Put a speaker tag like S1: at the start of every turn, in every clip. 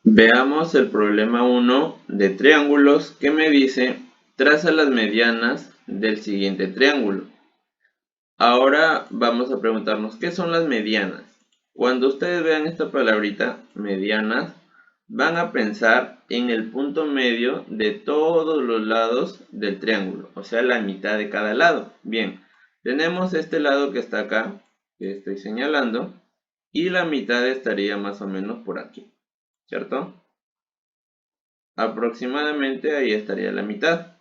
S1: Veamos el problema 1 de triángulos que me dice traza las medianas del siguiente triángulo. Ahora vamos a preguntarnos ¿qué son las medianas? Cuando ustedes vean esta palabrita, medianas, van a pensar en el punto medio de todos los lados del triángulo, o sea, la mitad de cada lado. Bien, tenemos este lado que está acá, que estoy señalando, y la mitad estaría más o menos por aquí, ¿cierto? Aproximadamente ahí estaría la mitad.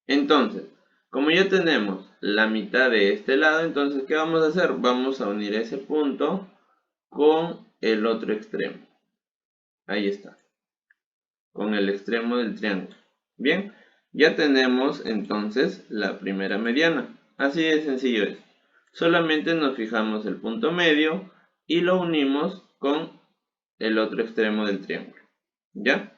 S1: Entonces, como ya tenemos la mitad de este lado, entonces, ¿qué vamos a hacer? Vamos a unir ese punto con el otro extremo. Ahí está, con el extremo del triángulo. Bien, ya tenemos entonces la primera mediana. Así de sencillo es. Solamente nos fijamos el punto medio y lo unimos con el otro extremo del triángulo. ¿Ya?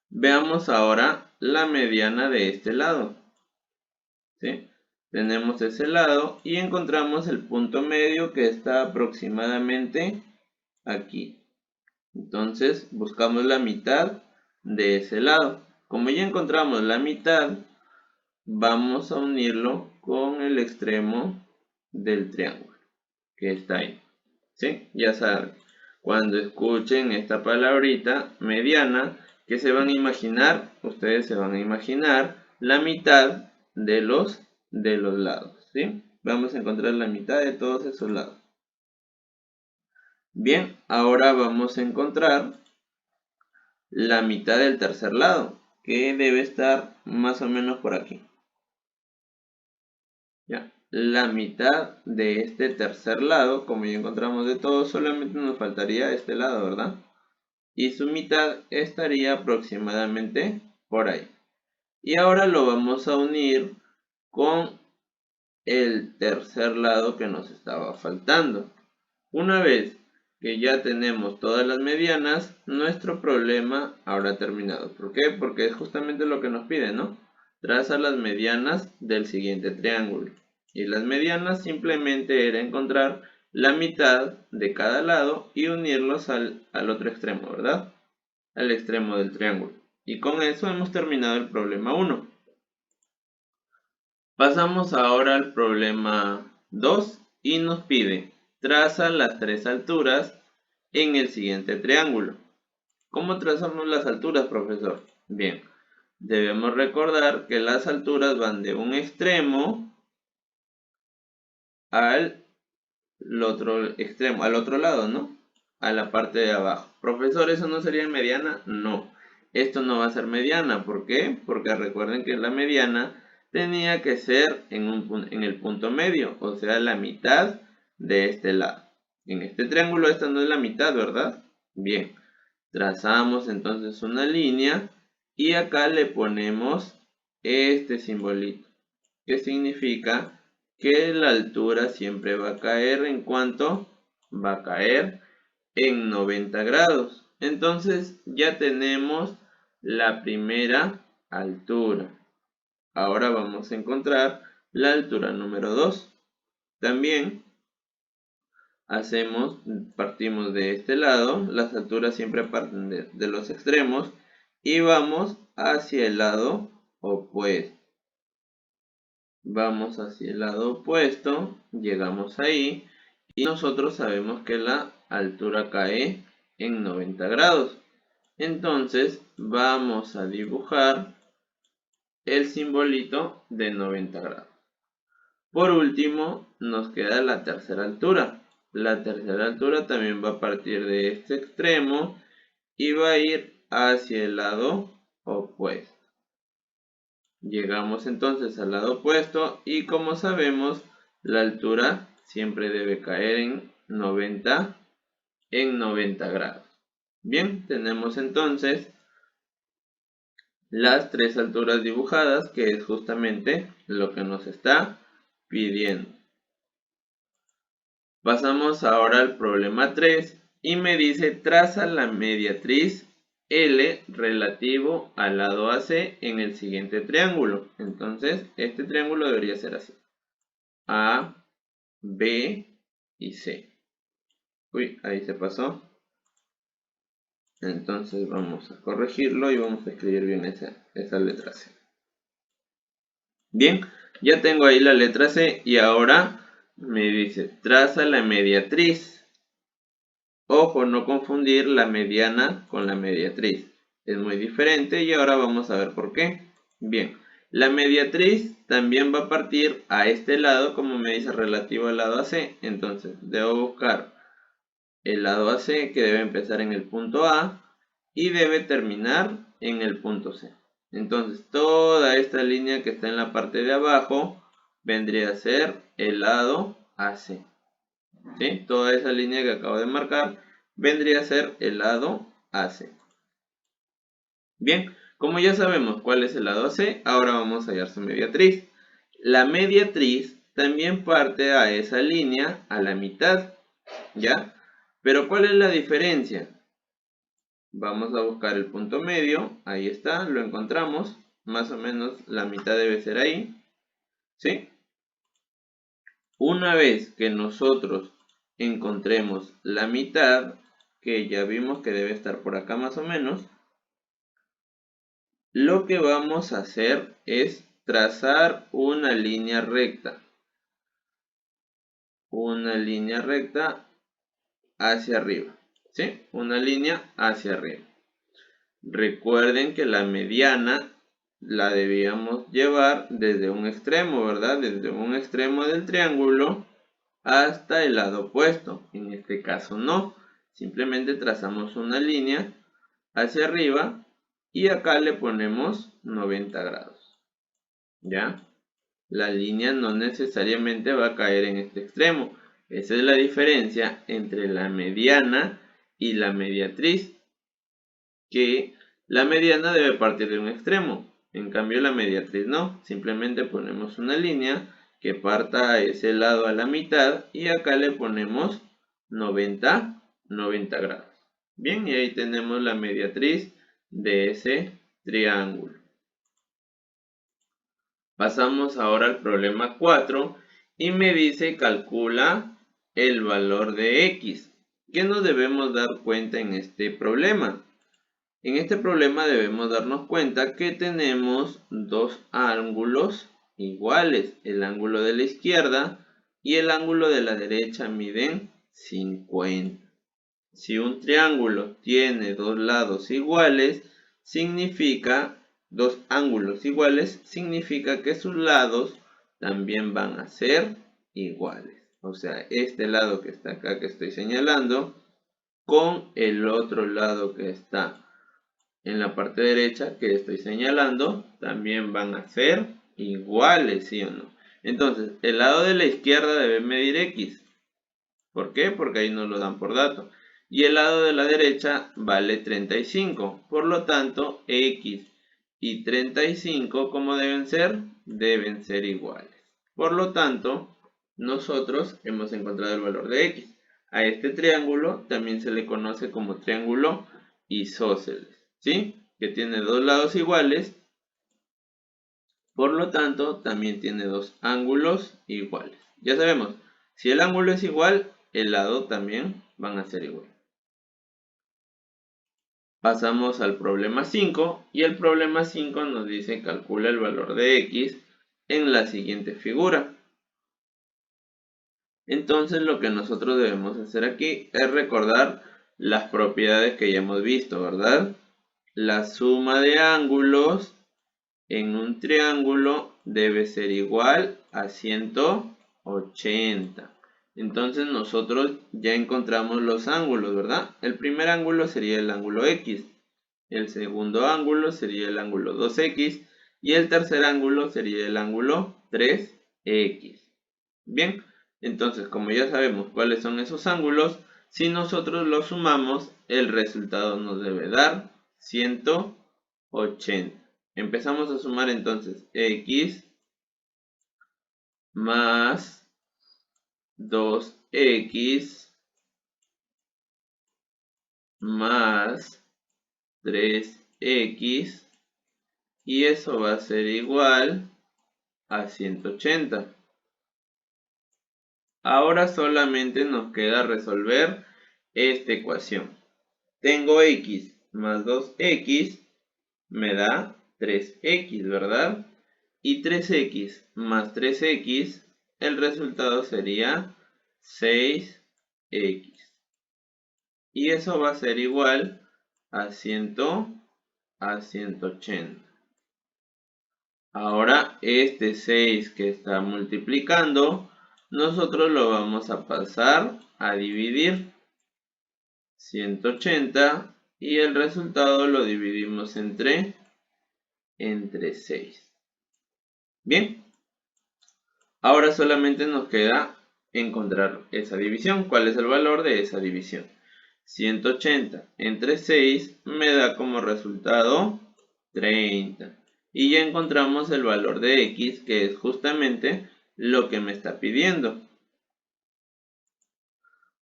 S1: Veamos ahora la mediana de este lado. ¿Sí? Tenemos ese lado y encontramos el punto medio que está aproximadamente aquí. Entonces buscamos la mitad de ese lado. Como ya encontramos la mitad, vamos a unirlo con el extremo del triángulo que está ahí. ¿Sí? Ya saben, cuando escuchen esta palabrita mediana, ¿qué se van a imaginar? Ustedes se van a imaginar la mitad de los lados, ¿sí? Vamos a encontrar la mitad de todos esos lados. Bien, ahora vamos a encontrar la mitad del tercer lado, que debe estar más o menos por aquí. Ya, la mitad de este tercer lado, como ya encontramos de todo, solamente nos faltaría este lado, ¿verdad? Y su mitad estaría aproximadamente por ahí. Y ahora lo vamos a unir con el tercer lado que nos estaba faltando. Una vez que ya tenemos todas las medianas, nuestro problema habrá terminado. ¿Por qué? Porque es justamente lo que nos pide, ¿no? Traza las medianas del siguiente triángulo. Y las medianas simplemente era encontrar la mitad de cada lado y unirlos al otro extremo, ¿verdad? Al extremo del triángulo. Y con eso hemos terminado el problema 1. Pasamos ahora al problema 2 y nos pide traza las tres alturas en el siguiente triángulo. ¿Cómo trazamos las alturas, profesor? Bien, debemos recordar que las alturas van de un extremo al otro extremo, al otro lado, ¿no? A la parte de abajo. Profesor, ¿eso no sería mediana? No, esto no va a ser mediana. ¿Por qué? Porque recuerden que la mediana tenía que ser en el punto medio, o sea, la mitad de este lado. En este triángulo esta no es la mitad, ¿verdad? Bien, trazamos entonces una línea y acá le ponemos este simbolito, que significa que la altura siempre va a caer en cuanto va a caer en 90 grados. Entonces ya tenemos la primera altura. Ahora vamos a encontrar la altura número 2. También partimos de este lado, las alturas siempre parten de los extremos y vamos hacia el lado opuesto. Vamos hacia el lado opuesto, llegamos ahí y nosotros sabemos que la altura cae en 90 grados. Entonces vamos a dibujar el simbolito de 90 grados. Por último, nos queda la tercera altura. La tercera altura también va a partir de este extremo y va a ir hacia el lado opuesto. Llegamos entonces al lado opuesto y como sabemos, la altura siempre debe caer en 90 grados. Bien, tenemos entonces las tres alturas dibujadas, que es justamente lo que nos está pidiendo. Pasamos ahora al problema 3 y me dice traza la mediatriz L relativo al lado AC en el siguiente triángulo. Entonces, este triángulo debería ser así. A, B y C. Uy, ahí se pasó. Entonces vamos a corregirlo y vamos a escribir bien esa letra C. Bien, ya tengo ahí la letra C y ahora me dice, traza la mediatriz. Ojo, no confundir la mediana con la mediatriz. Es muy diferente y ahora vamos a ver por qué. Bien, la mediatriz también va a partir a este lado, como me dice, relativo al lado AC. Entonces, debo buscar el lado AC, que debe empezar en el punto A y debe terminar en el punto C. Entonces, toda esta línea que está en la parte de abajo vendría a ser el lado AC. ¿Sí? Toda esa línea que acabo de marcar vendría a ser el lado AC. Bien, como ya sabemos cuál es el lado AC, ahora vamos a hallar su mediatriz. La mediatriz también parte a esa línea a la mitad, ¿ya? Pero ¿cuál es la diferencia? Vamos a buscar el punto medio, ahí está, lo encontramos, más o menos la mitad debe ser ahí, ¿sí? Una vez que nosotros encontremos la mitad, que ya vimos que debe estar por acá más o menos, lo que vamos a hacer es trazar una línea recta. Una línea recta hacia arriba, ¿sí? Una línea hacia arriba. Recuerden que la mediana la debíamos llevar desde un extremo, ¿verdad? Desde un extremo del triángulo hasta el lado opuesto. En este caso no. Simplemente trazamos una línea hacia arriba y acá le ponemos 90 grados. ¿Ya? La línea no necesariamente va a caer en este extremo. Esa es la diferencia entre la mediana y la mediatriz, que la mediana debe partir de un extremo, en cambio la mediatriz no, simplemente ponemos una línea que parta a ese lado a la mitad y acá le ponemos 90 grados. Bien, y ahí tenemos la mediatriz de ese triángulo. Pasamos ahora al problema 4 y me dice calcula el valor de x. ¿Qué nos debemos dar cuenta en este problema? En este problema debemos darnos cuenta que tenemos dos ángulos iguales. El ángulo de la izquierda y el ángulo de la derecha miden 50. Si un triángulo tiene dos lados iguales, dos ángulos iguales, significa que sus lados también van a ser iguales. O sea, este lado que está acá que estoy señalando con el otro lado que está en la parte derecha que estoy señalando también van a ser iguales, ¿sí o no? Entonces, el lado de la izquierda debe medir x. ¿Por qué? Porque ahí nos lo dan por dato. Y el lado de la derecha vale 35. Por lo tanto, x y 35, ¿cómo deben ser? Deben ser iguales. Por lo tanto, nosotros hemos encontrado el valor de x. A este triángulo también se le conoce como triángulo isósceles, ¿sí? Que tiene dos lados iguales. Por lo tanto, también tiene dos ángulos iguales. Ya sabemos, si el ángulo es igual, el lado también van a ser igual. Pasamos al problema 5 y el problema 5 nos dice calcula el valor de x en la siguiente figura. Entonces lo que nosotros debemos hacer aquí es recordar las propiedades que ya hemos visto, ¿verdad? La suma de ángulos en un triángulo debe ser igual a 180. Entonces nosotros ya encontramos los ángulos, ¿verdad? El primer ángulo sería el ángulo X. El segundo ángulo sería el ángulo 2X. Y el tercer ángulo sería el ángulo 3X. Bien, entonces como ya sabemos cuáles son esos ángulos, si nosotros los sumamos, el resultado nos debe dar 180. Empezamos a sumar entonces x más 2x más 3x y eso va a ser igual a 180. Ahora solamente nos queda resolver esta ecuación. Tengo x más 2x me da 3x, ¿verdad? Y 3x más 3x, el resultado sería 6x. Y eso va a ser igual a 180. Ahora este 6 que está multiplicando, nosotros lo vamos a pasar a dividir. 180 y el resultado lo dividimos entre 6. Bien, ahora solamente nos queda encontrar esa división. ¿Cuál es el valor de esa división? 180 entre 6 me da como resultado 30. Y ya encontramos el valor de x, que es justamente lo que me está pidiendo.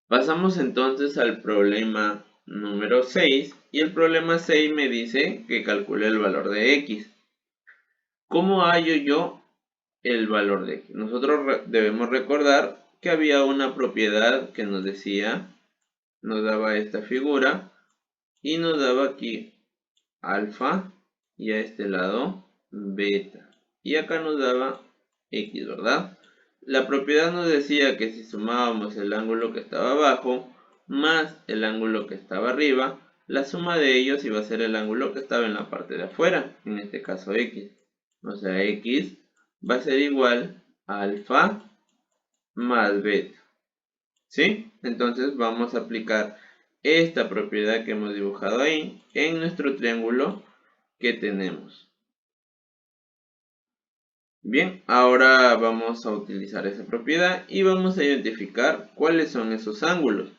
S1: Pasamos entonces al problema número 6. Y el problema 6 me dice que calcule el valor de x. ¿Cómo hallo yo el valor de x? Nosotros debemos recordar que había una propiedad que nos decía, nos daba esta figura y nos daba aquí alfa y a este lado beta. Y acá nos daba x, ¿verdad? La propiedad nos decía que si sumábamos el ángulo que estaba abajo más el ángulo que estaba arriba, la suma de ellos iba a ser el ángulo que estaba en la parte de afuera, en este caso x. O sea, x va a ser igual a alfa más beta. ¿Sí? Entonces vamos a aplicar esta propiedad que hemos dibujado ahí en nuestro triángulo que tenemos. Bien, ahora vamos a utilizar esa propiedad y vamos a identificar cuáles son esos ángulos.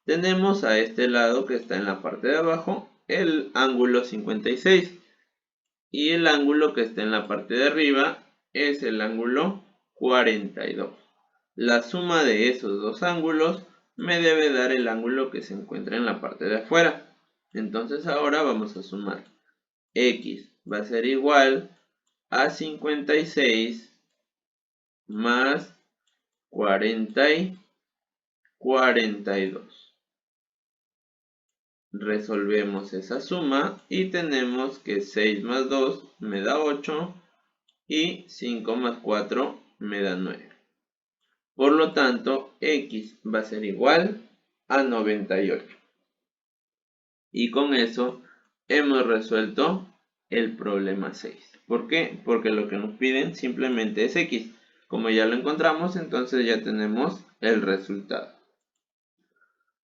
S1: Tenemos a este lado que está en la parte de abajo el ángulo 56 y el ángulo que está en la parte de arriba es el ángulo 42. La suma de esos dos ángulos me debe dar el ángulo que se encuentra en la parte de afuera. Entonces ahora vamos a sumar. X va a ser igual a 56 más 40 y 42. Resolvemos esa suma y tenemos que 6 más 2 me da 8 y 5 más 4 me da 9. Por lo tanto, x va a ser igual a 98. Y con eso hemos resuelto el problema 6. ¿Por qué? Porque lo que nos piden simplemente es x. Como ya lo encontramos, entonces ya tenemos el resultado.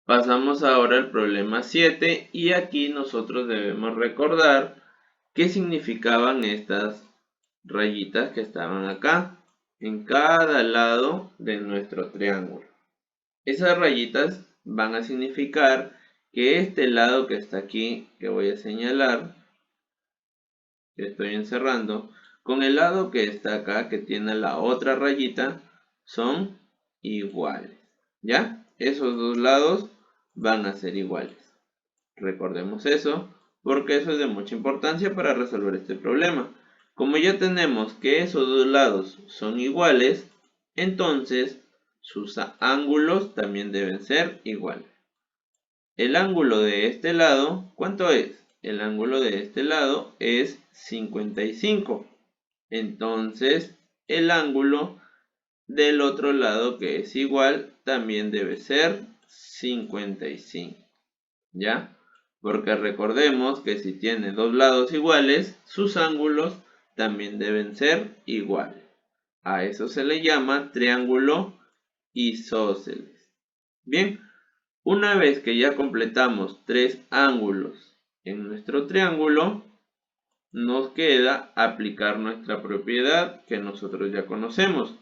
S1: Pasamos ahora al problema 7 y aquí nosotros debemos recordar qué significaban estas rayitas que estaban acá en cada lado de nuestro triángulo. Esas rayitas van a significar que este lado que está aquí, que voy a señalar, que estoy encerrando, con el lado que está acá, que tiene la otra rayita, son iguales. ¿Ya? Esos dos lados van a ser iguales. Recordemos eso, porque eso es de mucha importancia para resolver este problema. Como ya tenemos que esos dos lados son iguales, entonces sus ángulos también deben ser iguales. El ángulo de este lado, ¿cuánto es? El ángulo de este lado es 55. Entonces, el ángulo del otro lado, que es igual, también debe ser 55. ¿Ya? Porque recordemos que si tiene dos lados iguales, sus ángulos también deben ser iguales. A eso se le llama triángulo isósceles. Bien, una vez que ya completamos tres ángulos en nuestro triángulo, nos queda aplicar nuestra propiedad que nosotros ya conocemos.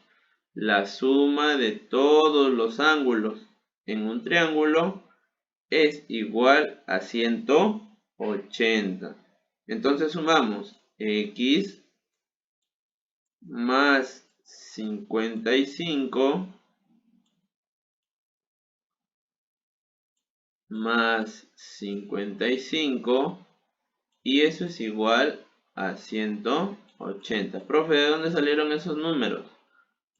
S1: La suma de todos los ángulos en un triángulo es igual a 180. Entonces sumamos x más 55 más 55 y eso es igual a 180. Profe, ¿de dónde salieron esos números?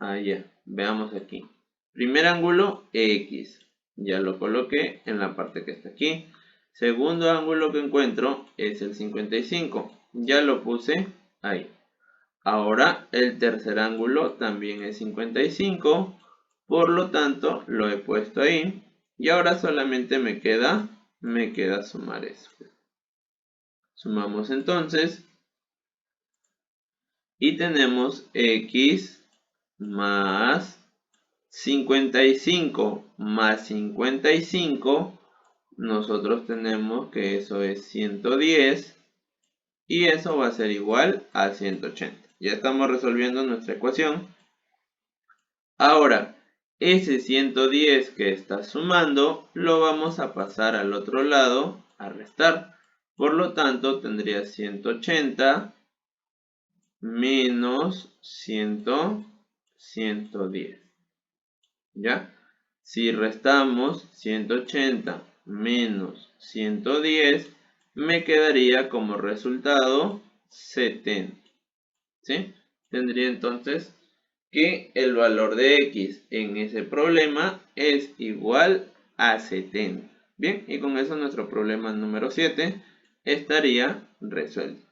S1: Ya, veamos aquí. Primer ángulo, x. Ya lo coloqué en la parte que está aquí. Segundo ángulo que encuentro es el 55. Ya lo puse ahí. Ahora el tercer ángulo también es 55. Por lo tanto, lo he puesto ahí. Y ahora solamente me queda sumar eso. Sumamos entonces. Y tenemos x más 55 más 55. Nosotros tenemos que eso es 110. Y eso va a ser igual a 180. Ya estamos resolviendo nuestra ecuación. Ahora, ese 110 que está sumando, lo vamos a pasar al otro lado a restar. Por lo tanto, tendría 180 menos 110. ¿Ya? Si restamos 180 menos 110, me quedaría como resultado 70. ¿Sí? Tendría entonces que el valor de x en ese problema es igual a 70. Bien, y con eso nuestro problema número 7 estaría resuelto.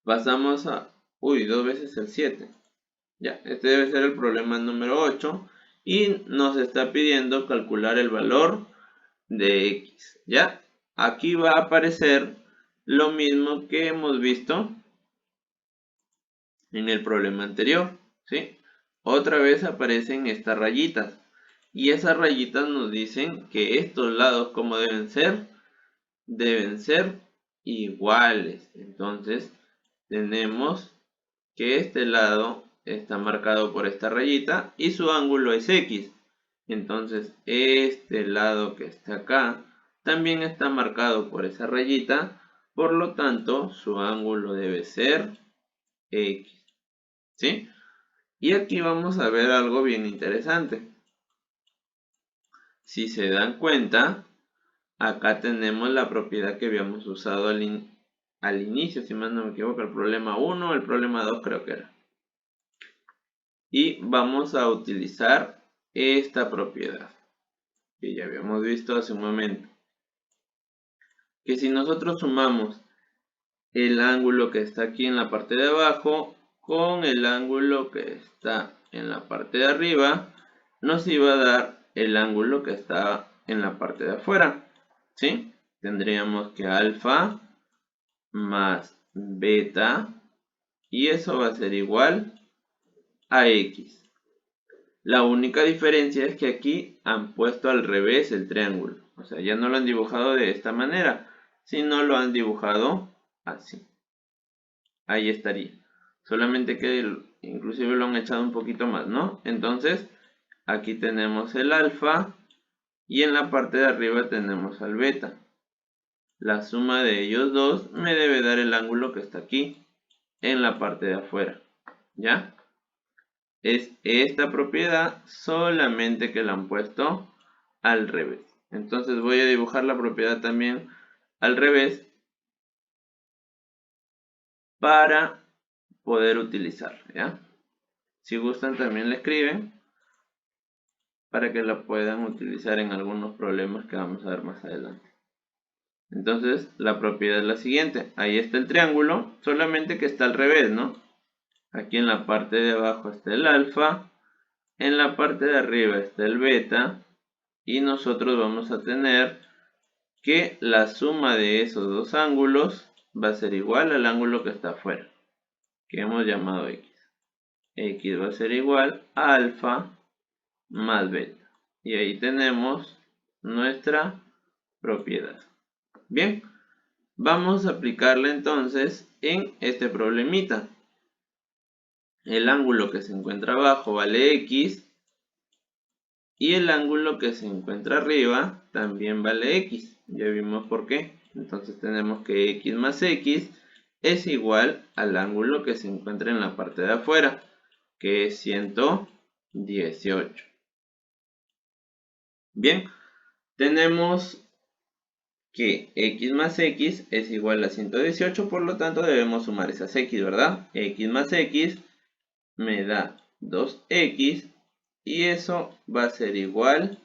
S1: Pasamos a... Uy, dos veces el 7. Ya, este debe ser el problema número 8 y nos está pidiendo calcular el valor de x. Ya, aquí va a aparecer lo mismo que hemos visto en el problema anterior, ¿sí? Otra vez aparecen estas rayitas y esas rayitas nos dicen que estos lados como deben ser iguales. Entonces tenemos que este lado está marcado por esta rayita y su ángulo es x. Entonces este lado que está acá también está marcado por esa rayita, por lo tanto su ángulo debe ser x. ¿Sí? Y aquí vamos a ver algo bien interesante. Si se dan cuenta, acá tenemos la propiedad que habíamos usado al inicio, si más no me equivoco, el problema 1, el problema 2 creo que era. Y vamos a utilizar esta propiedad que ya habíamos visto hace un momento. Que si nosotros sumamos el ángulo que está aquí en la parte de abajo con el ángulo que está en la parte de arriba, nos iba a dar el ángulo que está en la parte de afuera, ¿sí? Tendríamos que alfa más beta, y eso va a ser igual a x. La única diferencia es que aquí han puesto al revés el triángulo. O sea, ya no lo han dibujado de esta manera, sino lo han dibujado así. Ahí estaría. Solamente que inclusive lo han echado un poquito más, ¿no? Entonces, aquí tenemos el alfa y en la parte de arriba tenemos al beta. La suma de ellos dos me debe dar el ángulo que está aquí, en la parte de afuera. ¿Ya? Es esta propiedad, solamente que la han puesto al revés. Entonces voy a dibujar la propiedad también al revés para poder utilizarla, ¿ya? Si gustan también la escriben para que la puedan utilizar en algunos problemas que vamos a ver más adelante. Entonces la propiedad es la siguiente. Ahí está el triángulo, solamente que está al revés, ¿no? Aquí en la parte de abajo está el alfa, en la parte de arriba está el beta, y nosotros vamos a tener que la suma de esos dos ángulos va a ser igual al ángulo que está afuera, que hemos llamado x. X va a ser igual a alfa más beta. Y ahí tenemos nuestra propiedad. Bien, vamos a aplicarla entonces en este problemita. El ángulo que se encuentra abajo vale x y el ángulo que se encuentra arriba también vale x. Ya vimos por qué. Entonces tenemos que x más x es igual al ángulo que se encuentra en la parte de afuera, que es 118. Bien, tenemos que x más x es igual a 118, por lo tanto debemos sumar esas x, ¿verdad? X más x me da 2x y eso va a ser igual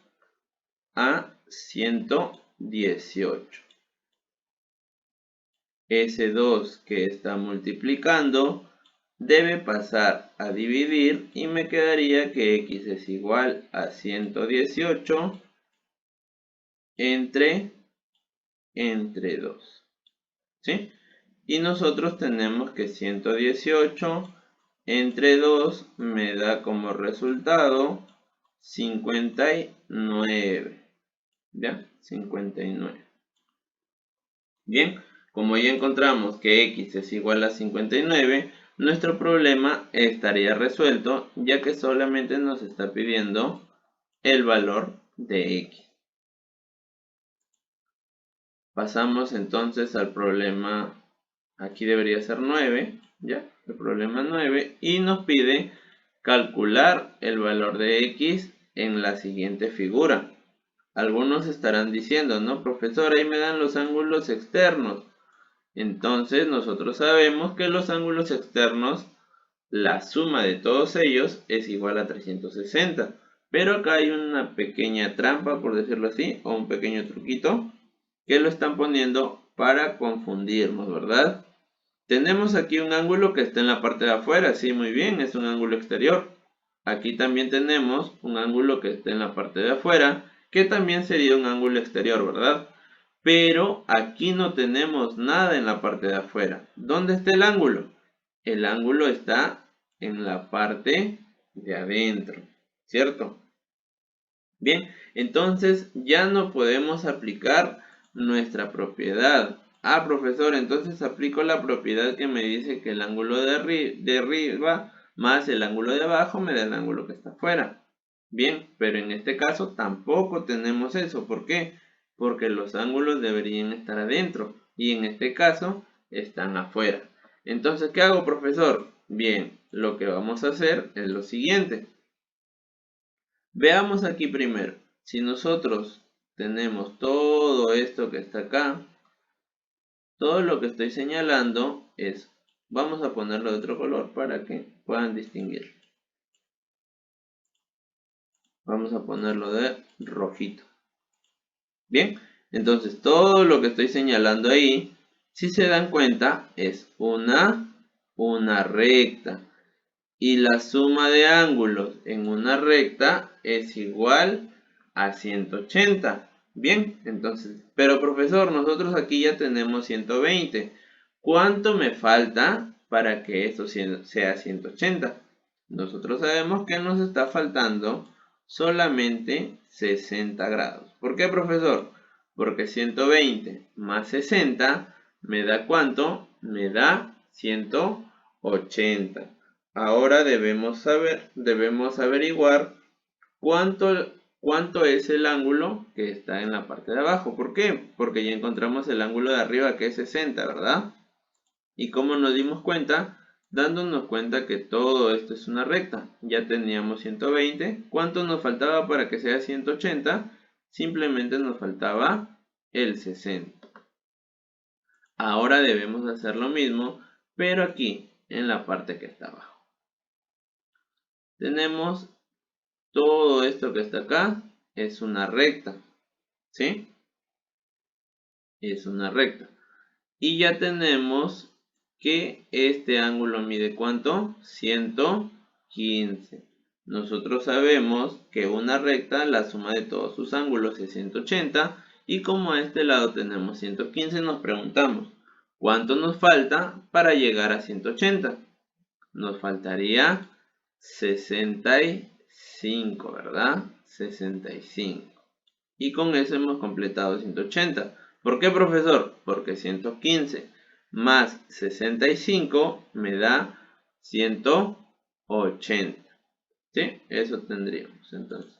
S1: a 118. Ese 2 que está multiplicando debe pasar a dividir y me quedaría que x es igual a 118 entre 2. ¿Sí? Y nosotros tenemos que 118 entre 2 me da como resultado 59. ¿Ya? 59. Bien, como ya encontramos que x es igual a 59, nuestro problema estaría resuelto, ya que solamente nos está pidiendo el valor de x. Pasamos entonces al problema, aquí debería ser 9, ¿ya? El problema 9, y nos pide calcular el valor de x en la siguiente figura. Algunos estarán diciendo, no, profesor, ahí me dan los ángulos externos. Entonces nosotros sabemos que los ángulos externos, la suma de todos ellos es igual a 360. Pero acá hay una pequeña trampa, por decirlo así, o un pequeño truquito, que lo están poniendo para confundirnos, ¿verdad? Tenemos aquí un ángulo que está en la parte de afuera, sí, muy bien, es un ángulo exterior. Aquí también tenemos un ángulo que está en la parte de afuera, que también sería un ángulo exterior, ¿verdad? Pero aquí no tenemos nada en la parte de afuera. ¿Dónde está el ángulo? El ángulo está en la parte de adentro, ¿cierto? Bien, entonces ya no podemos aplicar nuestra propiedad. Ah, profesor, entonces aplico la propiedad que me dice que el ángulo de arriba más el ángulo de abajo me da el ángulo que está afuera. Bien, pero en este caso tampoco tenemos eso. ¿Por qué? Porque los ángulos deberían estar adentro y en este caso están afuera. Entonces, ¿qué hago, profesor? Bien, lo que vamos a hacer es lo siguiente. Veamos aquí primero. Si nosotros tenemos todo esto que está acá, todo lo que estoy señalando es, vamos a ponerlo de otro color para que puedan distinguir. Vamos a ponerlo de rojito. Bien, entonces todo lo que estoy señalando ahí, si se dan cuenta, es una recta. Y la suma de ángulos en una recta es igual a 180. Bien, entonces, pero profesor, nosotros aquí ya tenemos 120. ¿Cuánto me falta para que esto sea 180? Nosotros sabemos que nos está faltando solamente 60 grados. ¿Por qué, profesor? Porque 120 más 60 me da ¿cuánto? Me da 180. Ahora debemos averiguar cuánto es el ángulo que está en la parte de abajo. ¿Por qué? Porque ya encontramos el ángulo de arriba que es 60, ¿verdad? Y como nos dimos cuenta, dándonos cuenta que todo esto es una recta. Ya teníamos 120. ¿Cuánto nos faltaba para que sea 180? Simplemente nos faltaba el 60. Ahora debemos hacer lo mismo, pero aquí, en la parte que está abajo. Tenemos todo esto que está acá, es una recta, ¿sí? Es una recta. Y ya tenemos que este ángulo mide ¿cuánto? 115. Nosotros sabemos que una recta, la suma de todos sus ángulos es 180. Y como a este lado tenemos 115, nos preguntamos, ¿cuánto nos falta para llegar a 180? Nos faltaría 65, ¿verdad? 65. Y con eso hemos completado 180. ¿Por qué, profesor? Porque 115 más 65 me da 180. ¿Sí? Eso tendríamos entonces.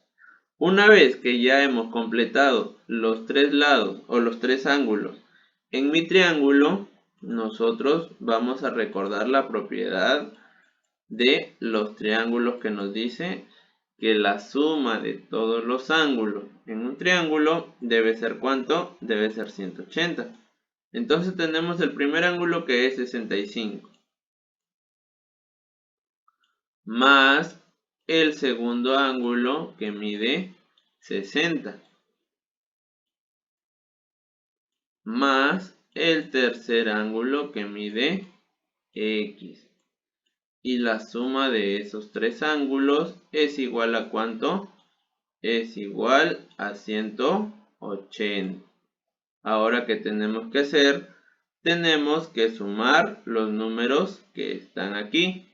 S1: Una vez que ya hemos completado los tres lados o los tres ángulos en mi triángulo, nosotros vamos a recordar la propiedad de los triángulos que nos dice que la suma de todos los ángulos en un triángulo debe ser ¿cuánto? Debe ser 180. Entonces tenemos el primer ángulo que es 65 más el segundo ángulo que mide 60. más el tercer ángulo que mide X. Y la suma de esos tres ángulos es igual a ¿cuánto? Es igual a 180. Ahora, ¿qué tenemos que hacer? Tenemos que sumar los números que están aquí.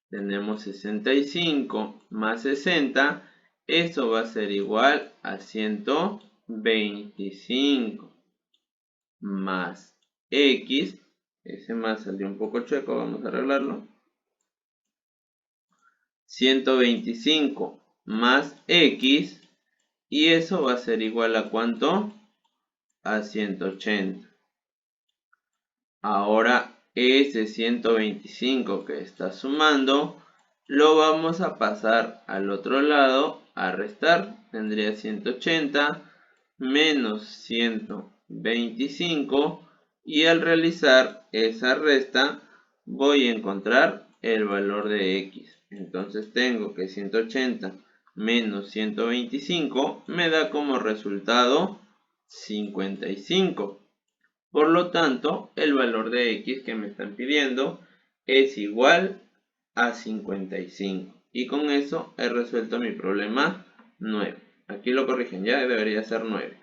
S1: Tenemos 65 más 60. Eso va a ser igual a 125 más X. Ese más salió un poco chueco, vamos a arreglarlo. 125 más X. Y eso va a ser igual a ¿cuánto? A 180. Ahora ese 125 que está sumando lo vamos a pasar al otro lado a restar. Tendría 180 menos 125 y al realizar esa resta voy a encontrar el valor de X. Entonces tengo que 180 menos 125 me da como resultado 55. Por lo tanto, el valor de X que me están pidiendo es igual a 55. Y con eso he resuelto mi problema 9. Aquí lo corrigen, ya debería ser 9.